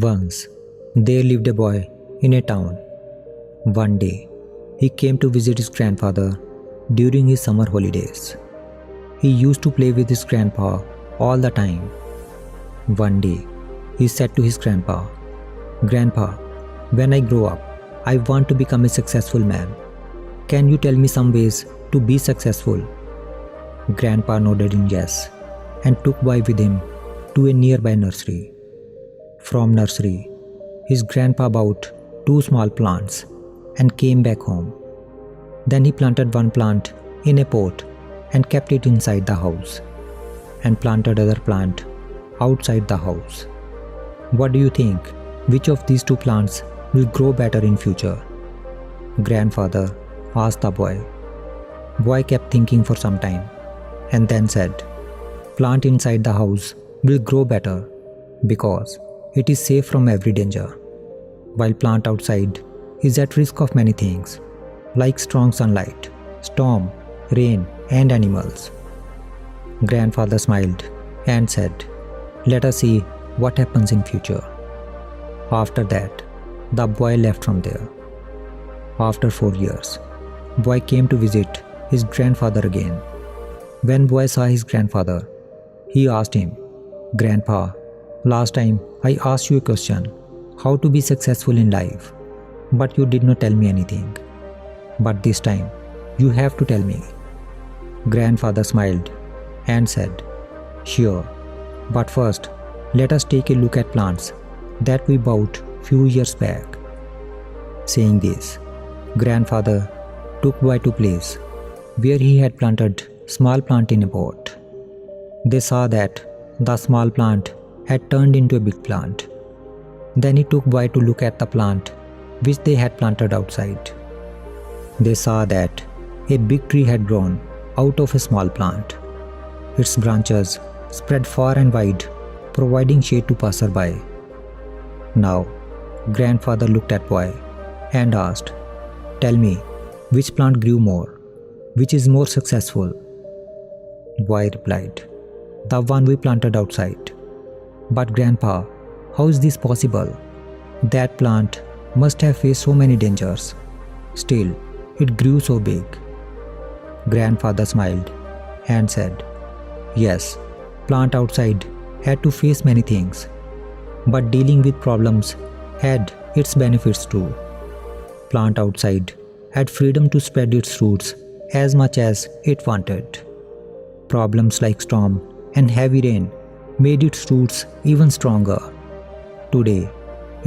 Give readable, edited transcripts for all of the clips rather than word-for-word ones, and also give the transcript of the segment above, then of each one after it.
Once, there lived a boy in a town. One day, he came to visit his grandfather during his summer holidays. He used to play with his grandpa all the time. One day, he said to his grandpa, "Grandpa, when I grow up, I want to become a successful man. Can you tell me some ways to be successful?" Grandpa nodded in yes and took boy with him to a nearby nursery. From nursery, his grandpa bought 2 small plants and came back home. Then he planted one plant in a pot and kept it inside the house, and planted other plant outside the house. What do you think? Which of these 2 plants will grow better in future? Grandfather asked the boy. Boy kept thinking for some time and then said, "Plant inside the house will grow better because it is safe from every danger, while plant outside is at risk of many things like strong sunlight, storm, rain, and animals." Grandfather smiled and said, "Let us see what happens in future." After that, the boy left from there. After 4 years, boy came to visit his grandfather again. When boy saw his grandfather, he asked him, "Grandpa, last time I asked you a question, how to be successful in life, but you did not tell me anything. But this time, you have to tell me." Grandfather smiled and said, "Sure, but first, let us take a look at plants that we bought few years back." Saying this, grandfather took boy to place where he had planted small plant in a pot. They saw that the small plant had turned into a big plant. Then he took boy to look at the plant which they had planted outside. They saw that a big tree had grown out of a small plant. Its branches spread far and wide, providing shade to passerby. Now, grandfather looked at boy and asked, "Tell me, which plant grew more? Which is more successful?" Boy replied, "The one we planted outside." "But grandpa, how is this possible? That plant must have faced so many dangers. Still, it grew so big." Grandfather smiled and said, "Yes, plant outside had to face many things, but dealing with problems had its benefits too. Plant outside had freedom to spread its roots as much as it wanted. Problems like storm and heavy rain made its roots even stronger. Today,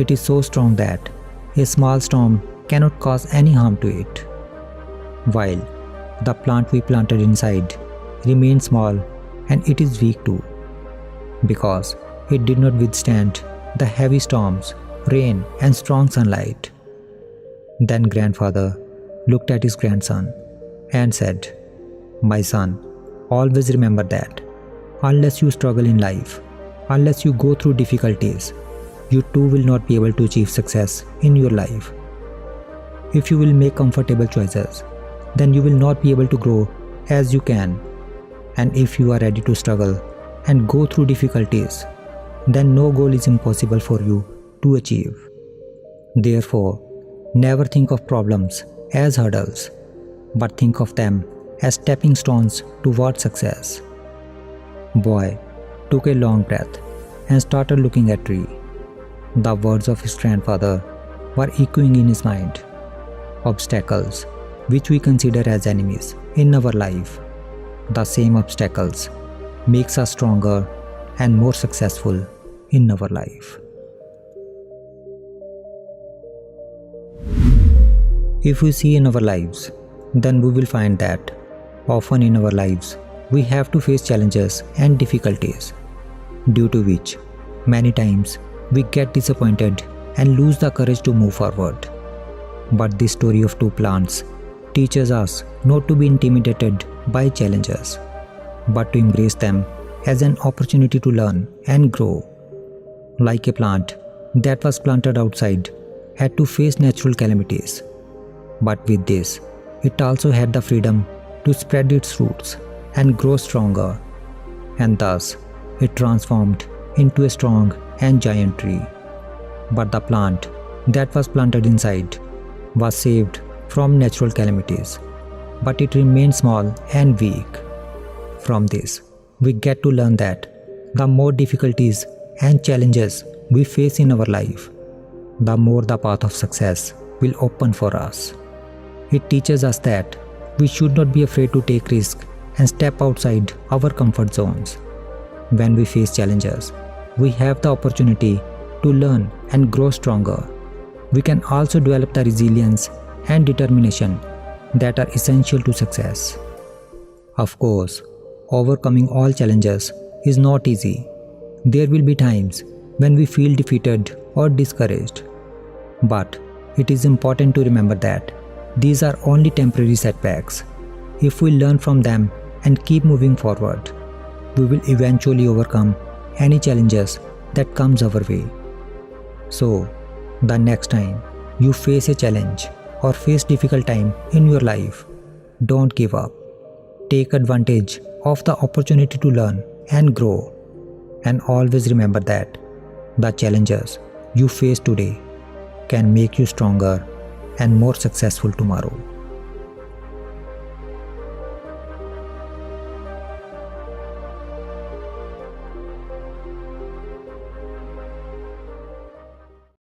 it is so strong that a small storm cannot cause any harm to it. While the plant we planted inside remains small and it is weak too, because it did not withstand the heavy storms, rain, and strong sunlight." Then grandfather looked at his grandson and said, "My son, always remember that unless you struggle in life, unless you go through difficulties, you too will not be able to achieve success in your life. If you will make comfortable choices, then you will not be able to grow as you can. And if you are ready to struggle and go through difficulties, then no goal is impossible for you to achieve. Therefore, never think of problems as hurdles, but think of them as stepping stones toward success." Boy took a long breath and started looking at tree. The words of his grandfather were echoing in his mind. Obstacles, which we consider as enemies in our life, the same obstacles makes us stronger and more successful in our life. If we see in our lives, then we will find that often in our lives we have to face challenges and difficulties, due to which many times we get disappointed and lose the courage to move forward. But this story of 2 plants teaches us not to be intimidated by challenges, but to embrace them as an opportunity to learn and grow. Like a plant that was planted outside had to face natural calamities, but with this, it also had the freedom to spread its roots and grow stronger, and thus it transformed into a strong and giant tree. But the plant that was planted inside was saved from natural calamities, but it remained small and weak. From this, we get to learn that the more difficulties and challenges we face in our life, the more the path of success will open for us. It teaches us that we should not be afraid to take risks and step outside our comfort zones. When we face challenges, we have the opportunity to learn and grow stronger. We can also develop the resilience and determination that are essential to success. Of course, overcoming all challenges is not easy. There will be times when we feel defeated or discouraged. But it is important to remember that these are only temporary setbacks. If we learn from them and keep moving forward, we will eventually overcome any challenges that comes our way. So, the next time you face a challenge or face difficult time in your life, don't give up. Take advantage of the opportunity to learn and grow. And always remember that the challenges you face today can make you stronger and more successful tomorrow.